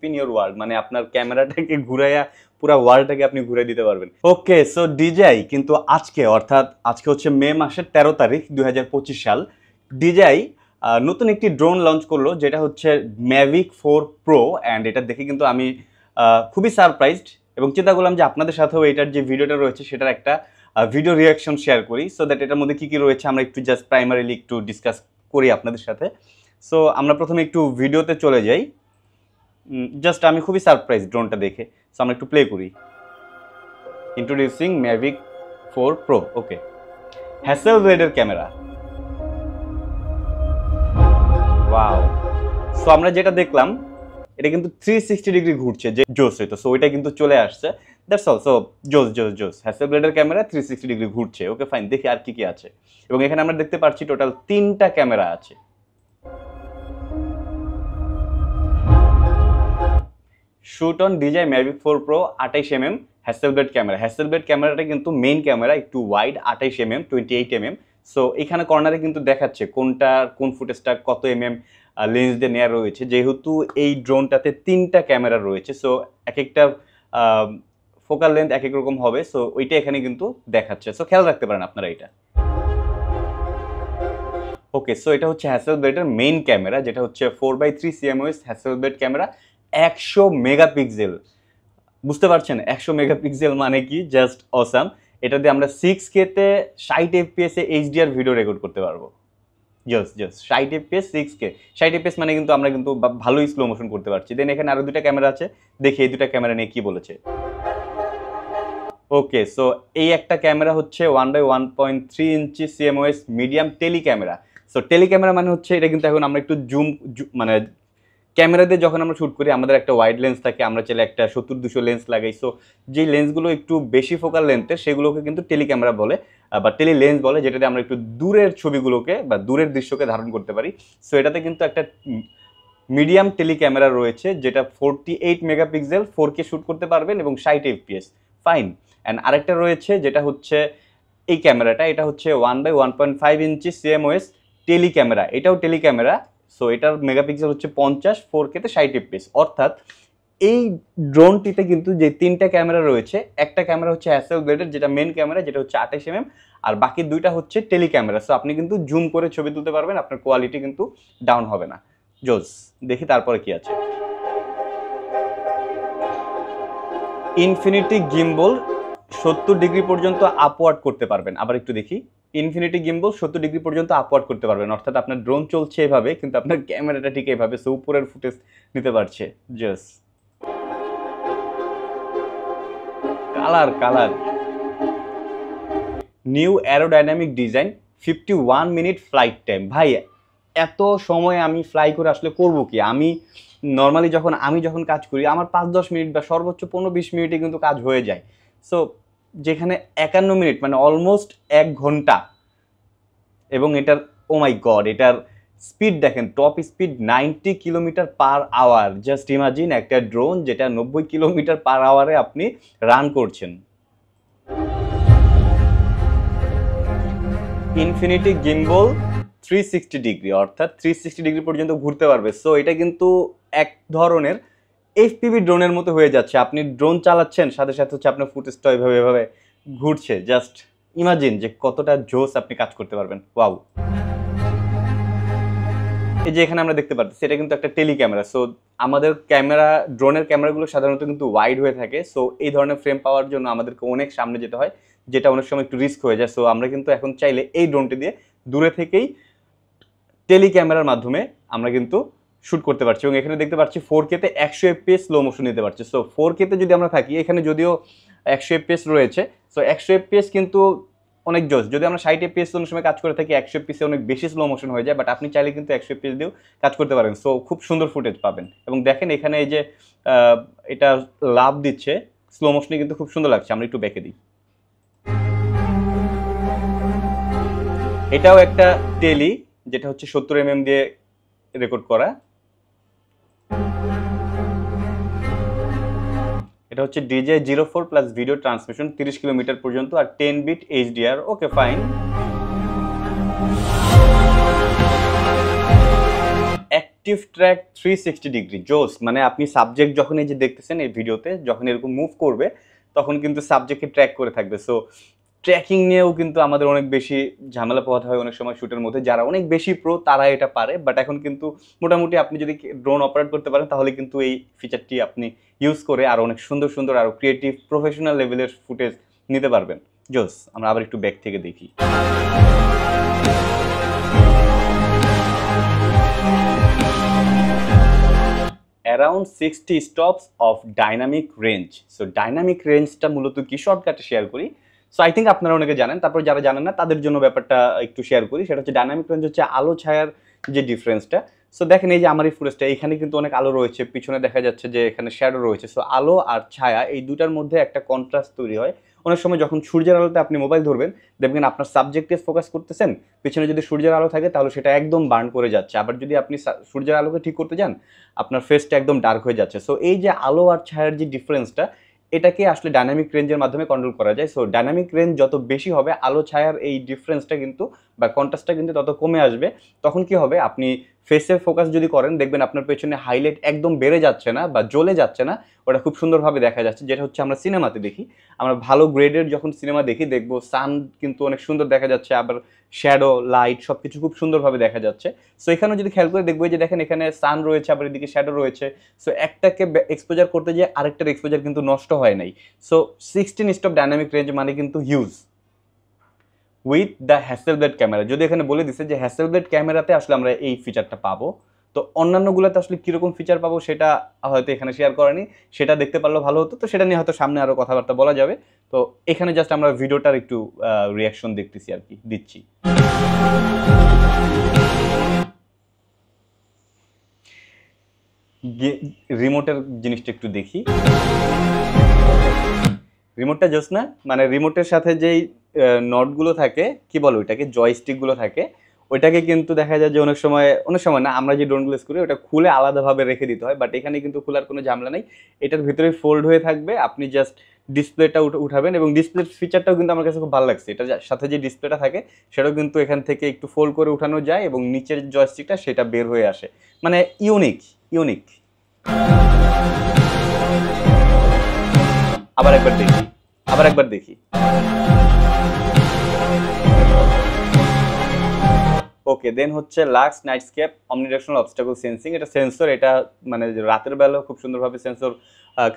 Spin your world, মানে আপনার ক্যামেরাটাকে ঘুরাইয়া পুরো ওয়ার্ল্ডটাকে আপনি ঘুরে দিতে পারবেন। ওকে, সো DJI কিন্তু আজকে হচ্ছে মে মাসের 13 তারিখ 2025 সাল, DJI নতুন একটি ড্রোন লঞ্চ করলো যেটা হচ্ছে Mavic 4 Pro, অ্যান্ড এটা দেখে কিন্তু আমি খুবই সারপ্রাইজড এবং চিন্তা করলাম যে আপনাদের সাথেও এটার যে ভিডিওটা রয়েছে সেটার একটা ভিডিও রিয়াকশন শেয়ার করি, সো দ্যাট এটার মধ্যে কী কী রয়েছে আমরা একটু জাস্ট প্রাইমারিলি একটু ডিসকাস করি আপনাদের সাথে। সো আমরা প্রথমে একটু ভিডিওতে চলে যাই। জাস্ট আমি খুবই সারপ্রাইজ ড্রোনটা দেখে, সো আমরা একটু প্লে করি। Introducing Mavic 4 Pro। ওকে, হ্যাসেলব্লেডের ক্যামেরা। ওয়াও, সো আমরা যেটা দেখলাম এটা কিন্তু 360 ডিগ্রি ঘুরছে, যে জোস হইতো, সো ওইটা কিন্তু চলে আসছে। That's all. সো জোস হ্যাসেলব্লেডের ক্যামেরা 360 ডিগ্রি ঘুরছে। ওকে ফাইন, দেখি আর কি কি আছে। এবং এখানে আমরা দেখতে পাচ্ছি টোটাল 3টা ক্যামেরা আছে। Shoot on DJI Mavic 4 Pro 28mm Hasselblad camera. Hasselblad ক্যামেরাটা কিন্তু মেইন ক্যামেরা, একটু ওয়াইড, 28mm 28mm। সো এখানে কর্নারে কিন্তু দেখাচ্ছে কোন ফুটেজটা কত লেন্স দিয়ে নেওয়া রয়েছে, যেহেতু এই ড্রোনটাতে 3টা ক্যামেরা রয়েছে, সো এক একটা ফোকাল লেন্থ এক এক রকম হবে। সো ওইটা এখানে কিন্তু দেখাচ্ছে, সো খেয়াল রাখতে পারেন আপনারা এটা। ওকে, সো এটা হচ্ছে হ্যাসেলব্লেডের মেইন ক্যামেরা, যেটা হচ্ছে 4x3 CMOS হ্যাসেলব্লেড ক্যামেরা, 100 মেগাপিক্সেল। বুঝতে পারছেন 100 মেগাপিক্সেল মানে কি? Just awesome. এটা দিয়ে আমরা 6K তে 60 FPS এ HDR ভিডিও রেকর্ড করতে পারবো। জাস্ট 60 FPS 6K 60 FPS মানে কিন্তু আমরা কিন্তু ভালোই স্লো মোশন করতে পারছি। দেন এখানে আরো দুটা ক্যামেরা আছে, দেখি এই দুটা ক্যামেরা নিয়ে কি বলেছে। ওকে, সো এই একটা ক্যামেরা হচ্ছে 1x1.3 inch CMOS medium tele camera. So tele camera মানে হচ্ছে এটা কিন্তু এখন আমরা একটু জুম মানে ক্যামেরা দিয়ে যখন আমরা শ্যুট করি আমাদের একটা ওয়াইড লেন্স থাকে, আমরা চাইলে একটা 70-200 লেন্স লাগাই। সো যেই লেন্সগুলো একটু বেশি ফোকাল লেন্থের সেগুলোকে কিন্তু টেলি ক্যামেরা বলে বা টেলি লেন্স বলে, যেটাতে আমরা একটু দূরের ছবিগুলোকে বা দূরের দৃশ্যকে ধারণ করতে পারি। সো এটাতে কিন্তু একটা মিডিয়াম টেলি ক্যামেরা রয়েছে যেটা 48 মেগাপিক্সেল 4K শ্যুট করতে পারবেন এবং 60 FPS। ফাইন। অ্যান্ড আরেকটা রয়েছে যেটা হচ্ছে এই ক্যামেরাটা, এটা হচ্ছে 1x1.5 ইঞ্চি CMOS টেলি ক্যামেরা, এটাও টেলি ক্যামেরা। সো এটার মেগাপিক্সেল হচ্ছে 50, 4K তে 60 FPS। অর্থাৎ এই ড্রোনটিতে কিন্তু যে 3টা ক্যামেরা রয়েছে, একটা ক্যামেরা হচ্ছে হ্যাসেলব্লেডের যেটা মেন ক্যামেরা, যেটা হচ্ছে 28mm, আর বাকি দুইটা হচ্ছে টেলি ক্যামেরা। সো আপনি কিন্তু জুম করে ছবি তুলতে পারবেন, আপনার কোয়ালিটি কিন্তু ডাউন হবে না। জোস, দেখি তারপরে কি আছে। ইনফিনিটি গিম্বল 70 ডিগ্রি পর্যন্ত আপওয়ার্ড করতে পারবেন। আবার একটু দেখি, ইনফিনিটি গিম্বল 70 ডিগ্রি পর্যন্ত আপওয়ার্ড করতে পারবেন, অর্থাৎ আপনার ড্রোন চলছে এভাবে কিন্তু আপনার ক্যামেরাটা ঠিক এভাবে, সো উপরের ফুটেজ নিতে পারছে। Just colour new aerodynamic design, 51 minute flight time. ভাই এত সময় আমি ফ্লাই করে আসলে করব কি? আমি নর্মালি যখন কাজ করি আমার 5-10 মিনিট বা সর্বোচ্চ 15-20 মিনিটে কিন্তু কাজ হয়ে যায়। সো যেখানে 51 মিনিট মানে অলমোস্ট 1 ঘন্টা। এবং এটার ও মাই গড, এটার স্পিড দেখেন, টপ স্পিড 90 কিলোমিটার/আওয়ার। জাস্ট ইমাজিন একটা ড্রোন যেটা 90 কিলোমিটার/আওয়ারে আপনি রান করছেন। ইনফিনিটি গিম্বল 360 ডিগ্রি, অর্থাৎ 360 ডিগ্রি পর্যন্ত ঘুরতে পারবে। সো এটা কিন্তু এক ধরনের FPV ড্রোনের মতো হয়ে যাচ্ছে। আপনি ড্রোন চালাচ্ছেন, সাথে সাথে হচ্ছে আপনার ফুটেজটা এভাবে ঘুরছে। জাস্ট ইমাজিন যে কতটা জোস আপনি কাজ করতে পারবেন। ওয়াও, এই যে এখানে আমরা দেখতে পাচ্ছি এটা কিন্তু একটা টেলি ক্যামেরা। সো আমাদের ড্রোনের ক্যামেরাগুলো সাধারণত কিন্তু ওয়াইড হয়ে থাকে। সো এই ধরনের ফ্রেম পাওয়ার জন্য আমাদেরকে অনেক সামনে যেতে হয়, যেটা অনেক সময় একটু রিস্ক হয়ে যায়। সো আমরা কিন্তু এখন চাইলে এই ড্রোনটি দিয়ে দূরে থেকেই টেলি ক্যামেরার মাধ্যমে আমরা কিন্তু শ্যুট করতে পারছি। এবং এখানে দেখতে পাচ্ছি 4K তে 100 FPS স্লো মোশন নিতে পারছি। সো 4K তে যদি আমরা থাকি, এখানে যদিও 100 FPS রয়েছে, সো 100 FPS কিন্তু অনেক জোস। যদি আমরা 60 FPS কোনো সময় কাজ করে থাকি, 100 FPS অনেক বেশি স্লো মোশন হয়ে যায়, বাট আপনি চাইলে কিন্তু 100 FPS দিয়েও কাজ করতে পারেন। সো খুব সুন্দর ফুটেজ পাবেন। এবং দেখেন এখানে এই যে এটা লাভ দিচ্ছে স্লো মোশনে, কিন্তু খুব সুন্দর লাগছে। আমরা একটু ব্যাকে দিই। এটাও একটা টেলি, যেটা হচ্ছে 70mm দিয়ে রেকর্ড করা। এটা হচ্ছে DJI Zero4 plus video transmission 30 kilometre পর্যন্ত আর 10 bit HDR। Okay fine. Active track 360 degree জোস, মানে আপনি সাবজেক্ট যখন এই যে দেখতেছেন এই ভিডিওতে যখন এরকম মুভ করবে তখন কিন্তু সাবজেক্টকে ট্র্যাক করে থাকবে। সো ট্র্যাকিং নিয়েও কিন্তু আমাদের অনেক বেশি ঝামেলা পোহাতে হয় অনেক সময় শ্যুটের মধ্যে। যারা অনেক বেশি প্রো তারা এটা পারে, বাট এখন কিন্তু মোটামুটি আপনি যদি ড্রোন অপারেট করতে পারেন তাহলে কিন্তু এই ফিচারটি আপনি ইউজ করে আরও অনেক সুন্দর সুন্দর আরও ক্রিয়েটিভ প্রফেশনাল লেভেলের ফুটেজ নিতে পারবেন। জোস। আমরা আবার একটু ব্যাক থেকে দেখি। Around 60 stops of dynamic range. So dynamic রেঞ্জটা মূলত কি, শর্টকাটে শেয়ার করি। সো আই থিঙ্ক আপনারা অনেকে জানেন, তারপর যারা জানেন না তাদের জন্য ব্যাপারটা একটু শেয়ার করি। সেটা হচ্ছে ডাইনামিক রেঞ্জ হচ্ছে আলো ছায়ার যে ডিফারেন্সটা। সো দেখেন এই যে আমার এই ফুটেজটা, এখানে কিন্তু অনেক আলো রয়েছে, পিছনে দেখা যাচ্ছে যে এখানে শ্যাডো রয়েছে। সো আলো আর ছায়া এই দুটার মধ্যে একটা কন্ট্রাস্ট তৈরি হয়। অনেক সময় যখন সূর্যের আলোতে আপনি মোবাইল ধরবেন দেখবেন আপনার সাবজেক্টে ফোকাস করতেছেন, পিছনে যদি সূর্যের আলো থাকে তাহলে সেটা একদম বার্ন করে যাচ্ছে। আবার যদি আপনি সূর্যের আলোকে ঠিক করতে যান আপনার ফেসটা একদম ডার্ক হয়ে যাচ্ছে। সো এই যে আলো আর ছায়ার যে ডিফারেন্সটা, এটাকে আসলে ডাইনামিক রেঞ্জের মাধ্যমে কন্ট্রোল করা যায়। সো ডাইনামিক রেঞ্জ যত বেশি হবে আলো ছায়ার এই ডিফারেন্সটা কিন্তু বা কন্ট্রাস্টটা কিন্তু তত কমে আসবে। তখন কি হবে, আপনি ফেসে ফোকাস যদি করেন দেখবেন আপনার পেছনে হাইলাইট একদম বেড়ে যাচ্ছে না বা জ্বলে যাচ্ছে না, ওটা খুব সুন্দরভাবে দেখা যাচ্ছে। যেটা হচ্ছে আমরা সিনেমাতে দেখি, আমরা ভালো গ্রেডের যখন সিনেমা দেখি দেখবো সান কিন্তু অনেক সুন্দর দেখা যাচ্ছে, আবার শ্যাডো লাইট সব কিছু খুব সুন্দরভাবে দেখা যাচ্ছে। সো এখানেও যদি খেয়াল করে দেখবো যে দেখেন এখানে সান রয়েছে, আবার এদিকে শ্যাডো রয়েছে। সো একটাকে এক্সপোজার করতে গিয়ে আরেকটার এক্সপোজার কিন্তু নষ্ট হয় নাই। সো 16 স্টপ ডাইনামিক রেঞ্জ মানে কিন্তু হিউজ উইথ দ্য হ্যাসেলব্লেড ক্যামেরা। যদি এখানে বলে দিচ্ছে যে হ্যাসেলব্লেড ক্যামেরাতে আসলে আমরা এই ফিচারটা পাবো, তো অন্যান্যগুলোতে আসলে কীরকম ফিচার পাবো সেটা হয়তো এখানে শেয়ার করেনি, সেটা দেখতে পারলেও ভালো হতো। তো সেটা নিয়ে হয়তো সামনে আরও কথাবার্তা বলা যাবে। তো এখানে জাস্ট আমরা ভিডিওটার একটু রিয়াকশন দেখতেছি আর কি, দিচ্ছি। রিমোটের জিনিসটা একটু দেখি। রিমোটটা জোস না, মানে রিমোটের সাথে যেই নটগুলো থাকে, কি বলো ওইটাকে, জয়স্টিকগুলো থাকে, ওইটাকে কিন্তু দেখা যায় যে অনেক সময় না আমরা যে ড্রোনগুলো ইউজ করি ওটা খুলে আলাদাভাবে রেখে দিতে হয়, বাট এখানে কিন্তু খোলার কোনো ঝামেলা নেই। এটার ভিতরে ফোল্ড হয়ে থাকবে, আপনি জাস্ট ডিসপ্লেটা উঠাবেন। এবং ডিসপ্লে ফিচারটাও কিন্তু আমার কাছে খুব ভালো লাগছে। এটার সাথে যে ডিসপ্লেটা থাকে সেটাও কিন্তু এখান থেকে একটু ফোল্ড করে উঠানো যায় এবং নিচের জয়স্টিকটা সেটা বের হয়ে আসে, মানে ইউনিক। আবার একবার দেখি। ওকে, দেন হচ্ছে লাক্স নাইটস্কেপ অমনিডিরেকশনাল অবস্টাকল সেন্সিং। এটা সেন্সর, এটা মানে রাতের বেলাও খুব সুন্দরভাবে সেন্সর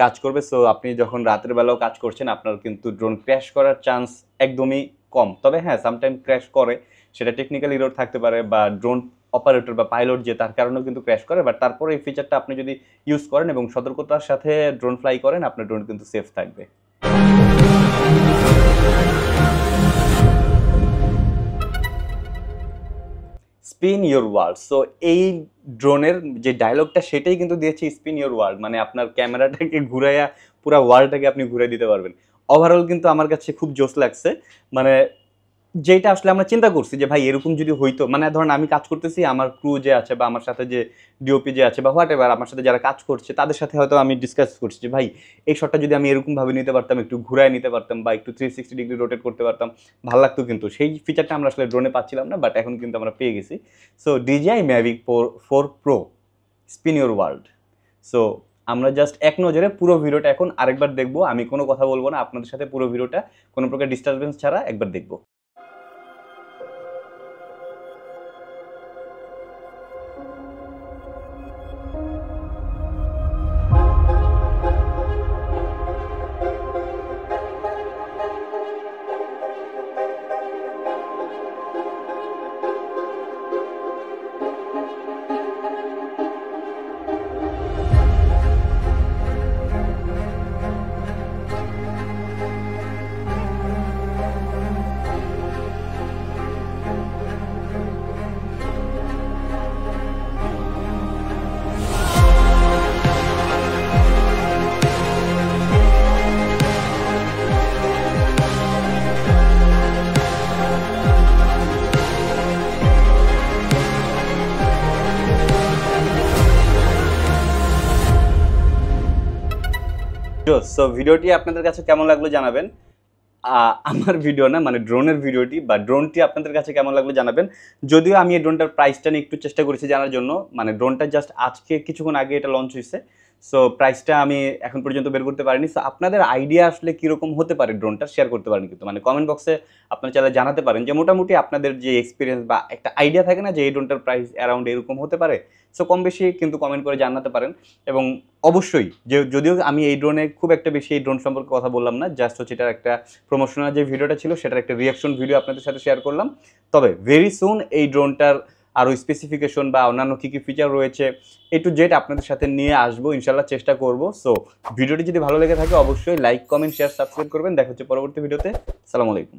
কাজ করবে। সো আপনি যখন রাতের বেলাও কাজ করছেন আপনার কিন্তু ড্রোন ক্র্যাশ করার চান্স একদমই কম। তবে হ্যাঁ, সামটাইম ক্র্যাশ করে, সেটা টেকনিক্যাল এরর থাকতে পারে বা ড্রোন অপারেটর বা পাইলট যে তার কারণেও কিন্তু ক্র্যাশ করে। বাট তারপরে এই ফিচারটা আপনি যদি ইউজ করেন এবং সতর্কতার সাথে ড্রোন ফ্লাই করেন আপনার ড্রোন কিন্তু সেফ থাকবে। Spin your world. সো এই ড্রোনের যে ডায়লগটা সেটাই কিন্তু দিয়েছে স্পিন ইয়োর ওয়ার্ল্ড, মানে আপনার ক্যামেরাটাকে ঘুরাইয়া পুরো ওয়ার্ল্ডটাকে আপনি ঘুরে দিতে পারবেন। ওভারঅল কিন্তু আমার কাছে খুব জোস লাগছে। মানে যেটা আসলে আমরা চিন্তা করছি যে ভাই এরকম যদি হইতো, মানে ধরেন আমি কাজ করতেছি, আমার ক্রু যে আছে বা আমার সাথে যে ডিওপি যে আছে বা হোয়াট এভার আমার সাথে যারা কাজ করছে তাদের সাথে হয়তো আমি ডিসকাস করছি যে ভাই এই শটটা যদি আমি এরকমভাবে নিতে পারতাম, একটু ঘুরায় নিতে পারতাম বা একটু 360 ডিগ্রি রোটেট করতে পারতাম, ভালো লাগতো। কিন্তু সেই ফিচারটা আমরা আসলে ড্রোনে পাচ্ছিলাম না, বাট এখন কিন্তু আমরা পেয়ে গেছি। So DJI Mavic 4 Pro spin your world. So আমরা জাস্ট এক নজরে পুরো ভিডিওটা এখন আরেকবার দেখবো। আমি কোনো কথা বলবো না, আপনাদের সাথে পুরো ভিডিওটা কোনো প্রকার ডিস্টারবেন্স ছাড়া একবার দেখবো। সো ভিডিওটি আপনাদের কাছে কেমন লাগলো জানাবেন। আমার ভিডিও না, মানে ড্রোনের ভিডিওটি বা ড্রোনটি আপনাদের কাছে কেমন লাগলো জানাবেন। যদিও আমি এই ড্রোনটার প্রাইসটা নিয়ে একটু চেষ্টা করেছি জানার জন্য, মানে ড্রোনটা জাস্ট আজকে কিছুক্ষণ আগে এটা লঞ্চ হয়েছে। সো প্রাইসটা আমি এখন পর্যন্ত বের করতে পারিনি। সো আপনাদের আইডিয়া আসলে কীরকম হতে পারে ড্রোনটা শেয়ার করতে পারেন, কিন্তু মানে কমেন্ট বক্সে আপনারা চাইলে জানাতে পারেন যে মোটামুটি আপনাদের যে এক্সপিরিয়েন্স বা একটা আইডিয়া থাকে না যে এই ড্রোনটার প্রাইস অ্যারাউন্ড এরকম হতে পারে। সো কম বেশি কিন্তু কমেন্ট করে জানাতে পারেন। এবং অবশ্যই যে যদিও আমি এই ড্রোনে খুব একটা বেশি এই ড্রোন সম্পর্কে কথা বললাম না, জাস্ট হচ্ছে এটার একটা প্রমোশনাল যে ভিডিওটা ছিল সেটার একটা রিয়াকশন ভিডিও আপনাদের সাথে শেয়ার করলাম। তবে ভেরি সুন এই ড্রোনটার আরও স্পেসিফিকেশন বা অন্যান্য কী কী ফিচার রয়েছে A to Z আপনাদের সাথে নিয়ে আসবো, ইনশাল্লাহ চেষ্টা করব। সো ভিডিওটি যদি ভালো লেগে থাকে অবশ্যই লাইক, কমেন্ট, শেয়ার, সাবস্ক্রাইব করবেন। দেখা হচ্ছে পরবর্তী ভিডিওতে। আসসালামু আলাইকুম।